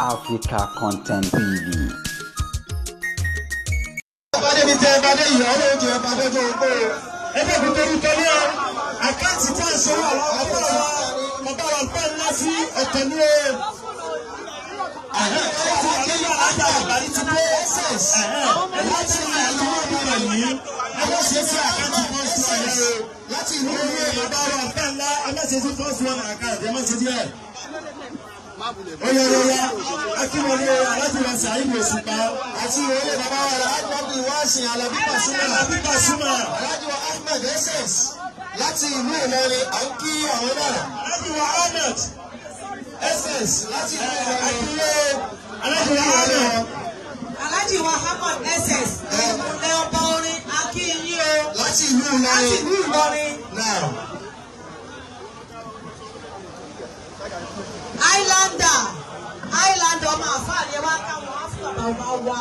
Africa Content TV. Láti ìlú Ìlọrin à ń kí àwọn náà. Láti wà Ahmed SS láti ìlú Ìlọrin. Aláàjì wà Ahmed. Aláàjì wà Ahmed SS. Ẹ ọba orin akínyìn o. Láti ìlú Ìlọrin. Láti ìlú Ìlọrin. Náà. Islander ọmọ àfáà ni wá káwọn Áfíríkà ọba wà.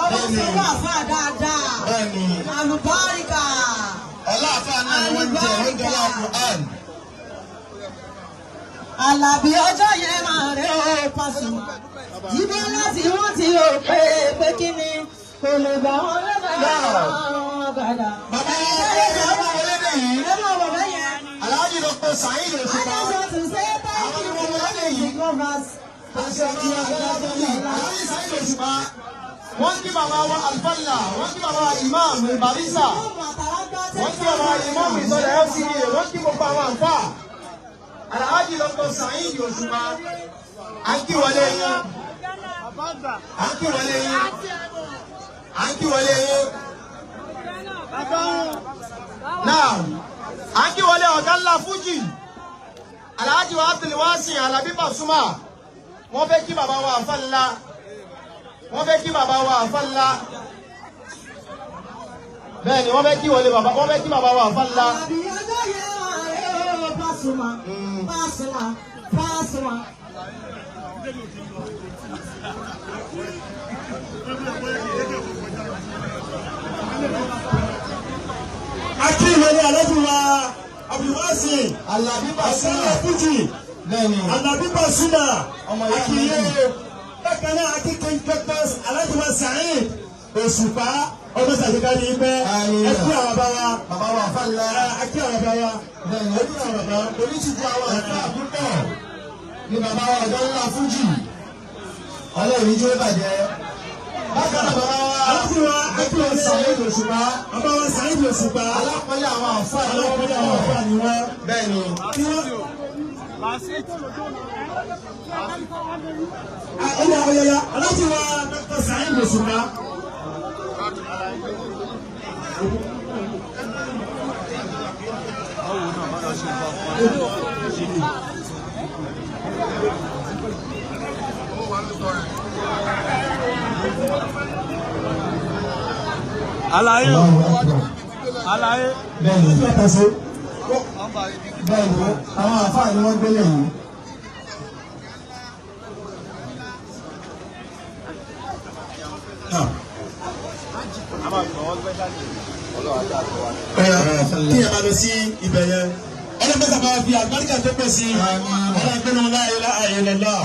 Ọmọ sọ́wọ́ àfáà dáadáa. Àlùbáríkà. Ọlọ́àfáà náà ni wọ́n jẹ́ wọ́n jẹ́ Al-Qur'an. Àlàbí ọjọ́ yẹn máa rẹ̀ ó pàṣẹ. Jíbọ́ láti wọ́n ti rò pé kí ni kò lè gbà wọ́n lẹ́gbàá gbàdá. Bàbá ẹ̀rọ ọmọ wọlé nìyí. Ẹ máa wọ̀ bẹ́yẹn. Aláàjì Dr. Saheed Òṣùpá. To say thank you for all the covers. Aláàjì Saheed Òṣùpá. Wọ́n kí bàbá wa Alfalla, wọ́n kí bàbá wa Imam Barisa, wọ́n kí bàbá wa Imam ìsọ̀rọ̀ LCA, wọ́n kí gbogbo àwọn àǹfà. Aláàjì Dr. Saheed Òṣùpá. À ń kí wọlé yín. À ń kí wọlé yín. À ń kí wọlé yín. Now, à ń kí wọlé ọ̀gá ńlá Fújì. Alhaji wa Abdulwasi Alabi Pasuma. Wọ́n fẹ́ kí bàbá wa Alfalla. Wọ́n fẹ́ kí bàbá wa Alfalla. Bẹ́ẹ̀ni wọ́n fẹ́ kí wọlé bàbá. Wọ́n fẹ́ kí bàbá wa Alfalla. Akí wọlé Alhaji wa Abdulwasi Alabi Pasuma. Fújì. Bẹ́ẹ̀ni. Alabi Pasuma. Ọmọ ìyá mi Akíyè. méjì. Bákan náà akíkẹ́ Dr. Alhaji wa Saheed Òṣùpá. Ọmọ sàdéka ní ibẹ̀. Ẹkú àwọn bàbá wa. Bàbá wa Alfalla. Akí àwọn bàbá wa. Bẹ́ẹ̀ni Ẹkú àwọn bàbá wa. oníṣìṣẹ́ àwọn àgbà púpọ̀ ní bàbá wa ọ̀gá ńlá Fújì. Ọlọ́run ní jó bàjẹ́. Bákan náà bàbá wa Alhaji wa Dr. Saheed Òṣùpá. bàbá wa Saheed Òṣùpá. Alápọ̀lẹ́ àwọn àǹfà Ọlọ́pàá àwọn àfáà ni wọ́n. Bẹ́ẹ̀ni. Kí wọ́n. Ọlọ́yọ̀yọ̀ Alhaji wa Dr. Saheed Òṣùpá. Àlàyé Bẹ́ẹ̀ni ìfẹ́tàṣe. Bẹ́ẹ̀ni àwọn àǹfà ni wọ́n gbélé yìí. Kí ẹ máa lọ sí ibẹ̀ yẹn. Ọlọ́pàá máa fi àgbáríkà tó pẹ̀ sí. Ọlọ́pàá la ilaha illallah.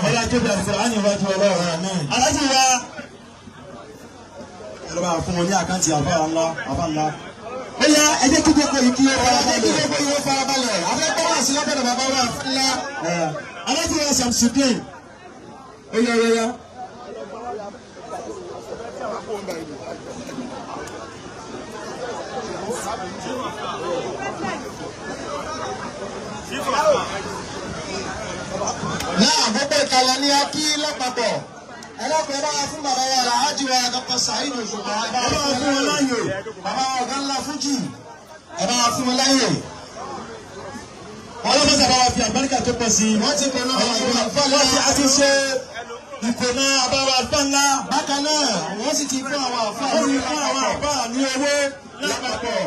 Ọlọ́pàá tó bẹ̀rẹ̀ àní ìwájú ọlọ́run. Alhaji wa. Ẹ lọ́ bá fún wọn ní àkáǹtì àbá ńlá. Ó yá ẹ jẹ́ kí gbogbo yìí kí ó farabalẹ̀. Afẹ́kọ́ wà sí lọ́pọ̀ bàbá wa ńlá. Alhaji wa Samsudeen. Ó yá. Náà gbogbo ìkàlẹ̀ ní akí lápapọ̀. Ẹlọ́pẹ̀ bá fún bàbá wa Alhaji wa Dr. Saheed Òṣùpá. Ẹ bá wa fún wọn láàyè. Bàbá wa ọ̀gá ńlá Fújì. Ẹ bá wa fún wọn láyè. Ọlọ́pàá bá wa fi àgbáríkà tó pẹ̀ sí. Wọ́n ti pè náà àwọn àlùfáà Wọ́n ti àti ṣe ìkòná àbáwá àlùfáà ńlá. bákan náà wọ́n sì ti fún àwọn àlùfáà Wọ́n ti fún àwọn àlùfáà ní owó lápapọ̀.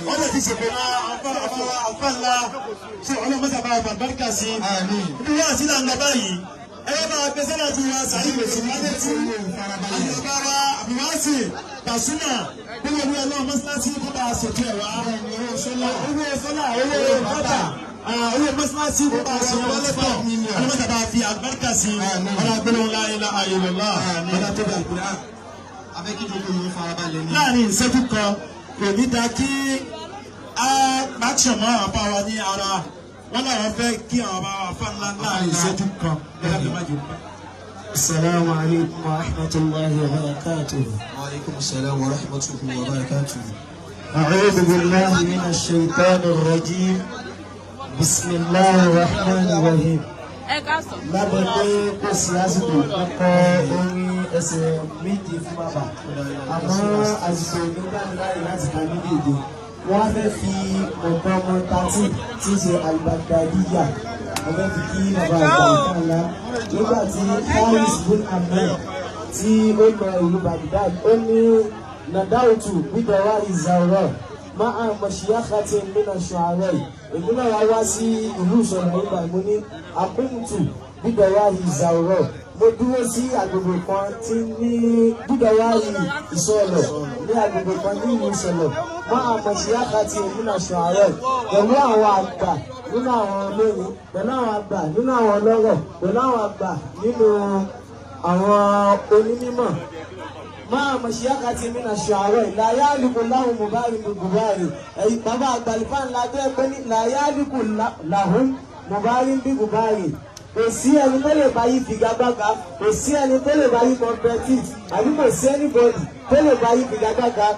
Wọ́n lè ti ṣèkòná àbáwá àlùfáà ńlá. Ṣé ọlọ́pàá bá wa fi àgbáríkà sí? Ibi wọ́n àti ìlànà báyìí. Ẹgbẹ́ bá wa gbèsè láti wá Saheed Òṣùpá létí. Àti bàbá wa Abdulwasi Pasuma. Gbogbo ìlú ọlọ́run mọ́sálásí kọ́ bá a ṣètò ẹ̀ wá. Owó sọ́lá, owó bàtà. owó mọ́sálásí kó bá ṣe wọ́n lẹ́tọ̀ ọlọ́mọdé bá fi àgbàkà sí ọlọ́gbẹ́lẹ́ ńlá ilá ayélujára ọlá tó bá ìpínlẹ̀ abẹ́kíjoko yìí farabalẹ̀ ní. láàrin ìṣẹ́jú kan kò ní da kí a gbàṣọmọ́ àbá wa ní ara wọn làwọn fẹ́ kí àwọn àbá wa fà ńlá láàrin ìṣẹ́jú kan bẹ́ẹ̀ bí má jù. Assalamu alaikum wa rahmatullahi wa barakatuh. Wa alaikum assalam wa rahmatullahi wa barakatuh. أعوذ بالله من الشيطان الرجيم بسم الله الرحمن الرحيم. lábẹ́ pé kò sí àsìkò kọ́kọ́ orin ẹsẹ̀ méje fún bàbá àmọ́ àsìkò nígbà láì láti ka méjèèjì wọ́n á fẹ́ fi ọ̀pọ̀ ọmọ 13 tí ń ṣe àlùbàdàdíyà wọ́n fẹ́ fi kí bàbá àgbà ìkànnà nígbà tí Haris bin Ahmed tí ó lọ ìlú Baghdad ó ní nàdáwùtù bídọ̀wá ìzàrọ̀ máa mọ̀ṣíyáfàtì nínú ṣọ̀árẹ̀ èmi náà wá sí ìlú ìṣọ̀rọ̀ nígbà mo ní àkóńtù bídọ̀wá ìzàrọ̀ mo dúró sí agbègbè kan tí ní bídọ̀wá ìṣọ̀lọ̀ ní agbègbè kan ní ìlú ìṣọ̀lọ̀ máa mọ̀ṣíyáfàtì nínú ṣọ̀árẹ̀ pẹ̀lú àwọn àgbà nínú àwọn olórin pẹ̀lú àwọn àgbà nínú àwọn ọlọ́rọ̀ pẹ̀lú àwọn àgbà nínú àwọn onímọ̀ máa mọ̀ṣíyáka ti mí na ṣàárọ̀ ìlàyà àlùkò láhùn mùbárí gbùgbùbárí ẹ̀yìn bàbá àgbàlùfà ńlá tó ẹgbẹ́ ní ìlàyà àlùkò láhùn mùbárí gbùgbùbárí kò sí ẹni tó lè bá yí figagbága kò sí ẹni tó lè bá yí competitive àbí kò sí anybody tó lè bá yí figagbága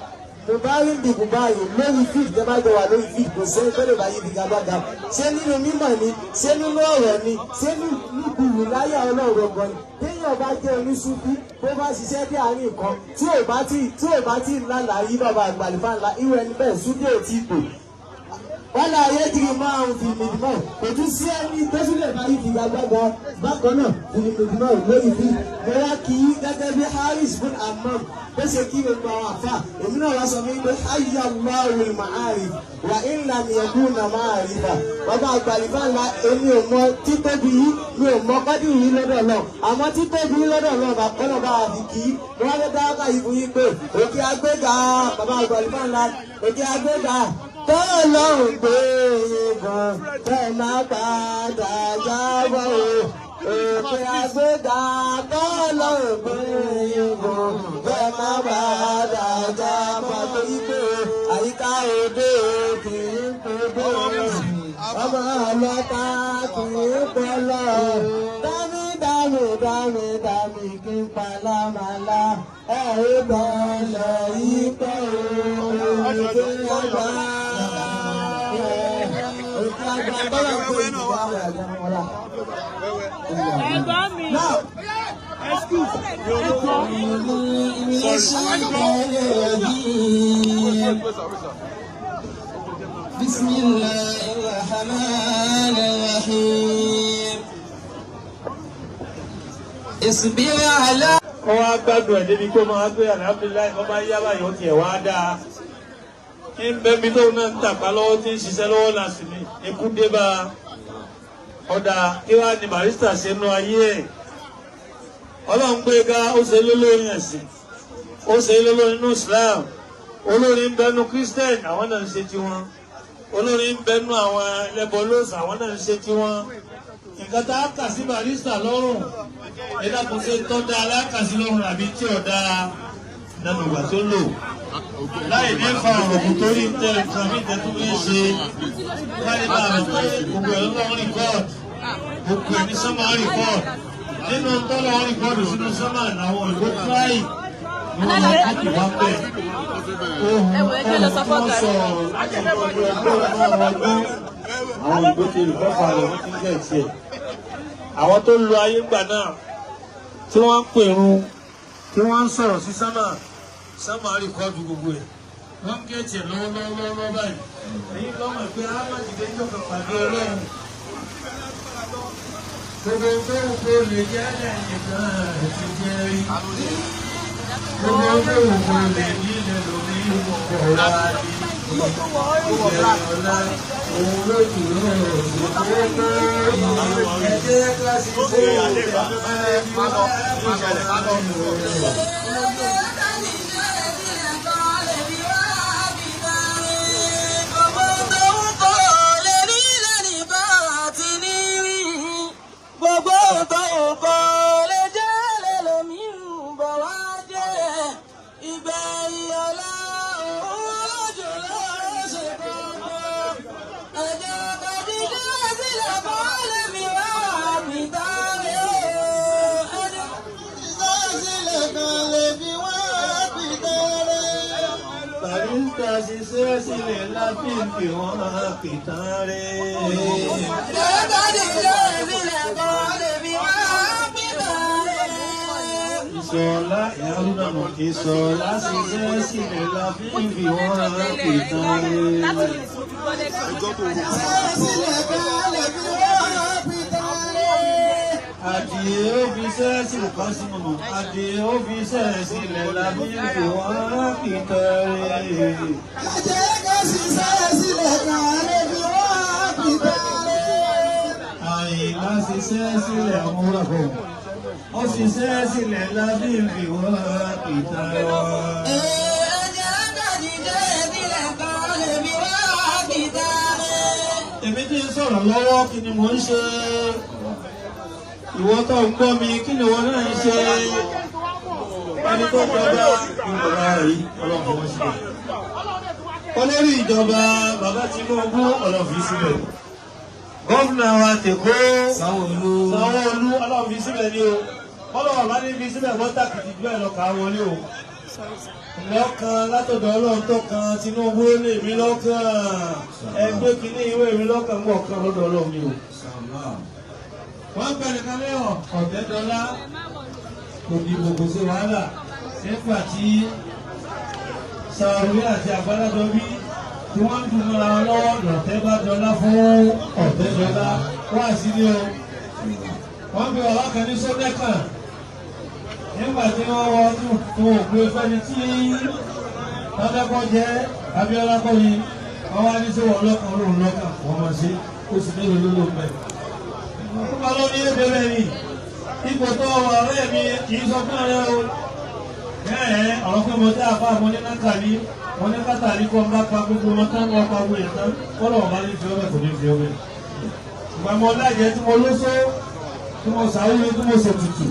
mùbárí gbùgbùbárí lórí feed tẹ́ bá jọ wà lórí feed kò sí ẹni tó lè bá yí figagbága ṣé nínú mímọ̀ ni ṣé nínú ọ̀rọ̀ ni ṣé níbi ìláyà ọlọ́run gan ni téèyàn bá jẹ́ oníṣúfí tó bá ṣiṣẹ́ bí àárín nǹkan tí ò bá tí lálàá yí bàbá àgbàlùfà ńlá irú ẹni bẹ́ẹ̀ súdé ò tí kò wọ́n lọ ayé kiri máa ń fi mìdìmọ̀ kò tún sí ẹni tó tún lè bá yí fi gbàgbàgbà bákan náà fi mìdìmọ̀ lórí fi mo wá kí í gẹ́gẹ́ bí Haris bin Ahmed bó ṣe kí gbogbo àwọn àfà èmi náà wá sọ fún yín pé hayya Allahu al-ma'arif wa in lam yakuna ma'arifa bàbá àgbàlùfà ńlá èmi ò mọ títóbi yìí mi ò mọ kọ́dù yìí lọ́dọ̀ náà àmọ́ títóbi yìí lọ́dọ̀ náà bàbá náà bá wà fi kí í mo wá fẹ́ dáwọ́ ká yìí fún yín pé òkè agbéga bàbá àgbàlùfà ńlá òkè agbéga tọ́lọ́run gbé ìbọn tẹ́ máa padà jábọ̀ o òkè àgbéga tọ́lọ́run gbé ìbọn tẹ́ máa padà jábọ̀ torí pé àyíká òde kì í kódó ọmọ ọlọ́ta kì í pọlọ dámì kí n palámàlà bọ̀ọ̀lọ̀ yìí pẹ́ òkè ọgbà. بسم الله الرحمن الرحيم اصبر على wọ́n wá gbádùn ẹ̀ débi kó máa gbé alhamdulilayi wọ́n bá yá báyìí ó tiẹ̀ wá dáa ń bẹ́ mi tóun náà ń tàpá lọ́wọ́ tí ń ṣiṣẹ́ lọ́wọ́ láti ní ikú dé bá ọ̀dà kí wàá ní barista ṣe nú ayé ẹ̀ ọlọ́run gbé ga ó ṣe lólórin ẹ̀sìn ó ṣe lólórin inú Islam olórin ń bẹnu Christian àwọn náà ń ṣe tiwọn olórin ń bẹnu àwọn ẹlẹ́bọlóòsà àwọn náà ń ṣe tiwọn nǹkan tá a kà sí barista lọ́rùn ẹ̀dá kò ṣe tọ́ da alákàsí lọ́rùn àbí tí ò dáa nínú ìgbà tó lò láì ní fa ọ̀rọ̀ torí ń tẹ nǹkan mi tẹ tó ń ṣe káyé bá rẹ̀ pé gbogbo ẹ̀ lọ́wọ́ rìkọ́ọ̀d gbogbo ẹ̀ ní sọ́mà rìkọ́ọ̀d nínú tọ́lọ́ rìkọ́ọ̀dù sínú sọ́mà làwọn ìlú tíráì ni wọ́n lọ kókò wá bẹ̀. ohun tí wọ́n sọ̀rọ̀ láti ọ̀dọ̀ ẹgbẹ́ ọmọ ọdún àwọn ìgbésẹ̀ ìfọ́fà rẹ̀ wọ́n ti ń jẹ́ ìṣe. àwọn tó lo ayé gbà náà tí wọ́n ń pèrún tí wọ́n ń sọ̀rọ̀ sí sámà rìkọ́ọ̀dù gbogbo ẹ̀ wọ́n ń gẹ̀ẹ́tì ẹ̀ lọ́wọ́lọ́wọ́ báyìí èyí kọ́ mọ̀ pé ámájìdé ń jọ̀kọ̀ pàdé ọlọ́run gbogbo tó ń kó lè jẹ́ lẹ́yìn kan ẹ̀ ti jẹ́ rí gbogbo tó ń kó lè nílẹ̀ lórí ọ̀rọ̀ àdì ìjẹ́ ọ̀la òun ló dùn ẹ̀jẹ̀ kíláàsì tó ṣiṣẹ́ sílẹ̀ lábí fi wọ́n pìtàn rẹ̀. Ìṣọ̀lá ìyárúnà mọ̀ ìṣọ̀lá ṣiṣẹ́ sílẹ̀ lábí fi wọ́n pìtàn rẹ̀. Adìẹ òfìsẹ́ sílẹ̀ kan sí mọ̀mọ́. Adìẹ òfìsẹ́ sílẹ̀ lábí fi wọ́n pìtàn rẹ̀. Àyìnlá ṣiṣẹ́ sílẹ̀ àmúra bọ̀. Ó ṣiṣẹ́ sílẹ̀ lábí fi wọ́n pìtàn rẹ̀. Èmi tí ń sọ̀rọ̀ lọ́wọ́ kí ni mò ń ṣe? Ìwọ tó ń gbọ́ mi kí ni wọ́n náà ń ṣe? Ẹni tó jọba ìjọba yìí ọlọ́run wọ́n síbẹ̀. Olórí ìjọba bàbá Tinubu ọlọ́run síbẹ̀. Gómìnà wa tèkó Sanwó-Olú ọlọ́run fi síbẹ̀ ni o. Ọlọ́run bá ní fi síbẹ̀ bọ́tà kìtì jù ẹ̀ lọ́kà wọlé o. Lọ́kàn látọ̀dọ̀ ọlọ́run tó kan Tinubu lè mí lọ́kàn. Ẹgbẹ́ kìíní ìwé mi lọ́kàn ń bọ̀ kan lọ́dọ̀ ọlọ́run ni o. Wọ́n bẹ̀rẹ̀ kan lẹ́wọ̀n Ọ̀tẹ́dọ́lá kò dìbò kò sí wàhálà nígbà tí Sàrúwé àti Àgbàládọ́bí tí wọ́n ń dùn mọ́ra wọn lọ́wọ́ lọ́tẹ́bádọ́lá fún Ọ̀tẹ́dọ́lá wá sí ní o. Wọ́n bí ọ̀wá kan ní Sódẹ́kàn nígbà tí wọ́n wọ ọdún tó òkú ẹfẹ́ni tí Tọ́lẹ́kọ́ jẹ́ Abíọ́lá kọ́ni wọ́n wá ní sí wọn lọ́kàn lóun lọ́kàn wọ́n mọ̀ sí oṣù mélòó ló bẹ̀. Ọba ló ní èdè rẹ̀ ni ipò tó wà ọ̀rẹ́ mi kì í sọ fún ọ̀rẹ́ o. Bẹ́ẹ̀ ọ̀rọ̀ pé mo dá àbá mo ní náà ní mo ní kátà ní kó ń bá pa gbogbo wọn tán wọ́n pa gbogbo yẹn tán kọ́lọ̀ ọ̀bá ní fi ọbẹ̀ kò ní fi ọbẹ̀. Ìgbà mo lájẹ tí mo lóso tí mo sàwúlò tí mo ṣètùtù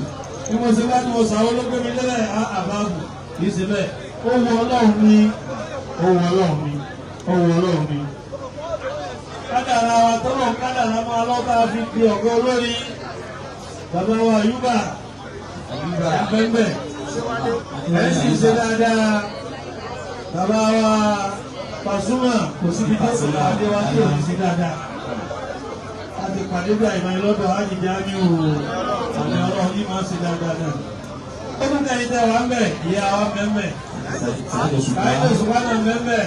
tí mo ṣe bá tí mo sàwúlò ló gbé mi lẹ́lẹ̀ àbáàbò kì í ṣe bẹ́ẹ̀. Ó wu Ọlọ́run ni ó wu Ọlọ́run ni ó wu Ọlọ́run ni. Kádàrá wa tọ́lọ̀ kádàrá máa lọ́ba fi di ọ̀gá olórí bàbá wa Ayúbà ẹgbẹ́gbẹ́ ẹ̀ sì ṣe dáadáa bàbá wa Pasuma kò síbi tó kò pàdé wa tí ò ní ṣe dáadáa láti pàdé bí àìmọ̀ ìlọ́dọ̀ ájìjá ní òòrùn àmì ọlọ́run ní máa ṣe dáadáa náà. Ó tún kẹ́yìn tẹ́ wa ń bẹ̀ ìyá wa mẹ́mẹ́ káyọ̀ ṣùgbọ́n náà mẹ́mẹ́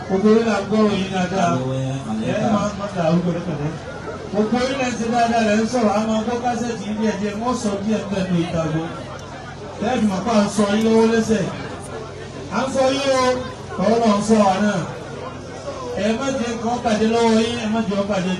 gbogbo orí náà gbọ́rọ̀ yìí dáadáa ẹ̀ máa ń dà arúgbó lẹ́kọ̀ọ́. Gbogbo orí náà ti dáadáa rẹ̀ ń sọ̀rọ̀ àmọ́ gbọ́ kásẹ̀tì ní ẹ̀jẹ̀ wọ́n sọ díẹ̀ pẹ̀lú ìtàgó. Tẹ́ẹ̀dì màpá ń sọ yín lówó lẹ́sẹ̀. À ń sọ yín o, ọ̀rọ̀ náà ń sọ wa náà. Ẹ má jẹ́ kọ́ pàdé lọ́wọ́ yín, ẹ má jẹ́ ọ pàdé.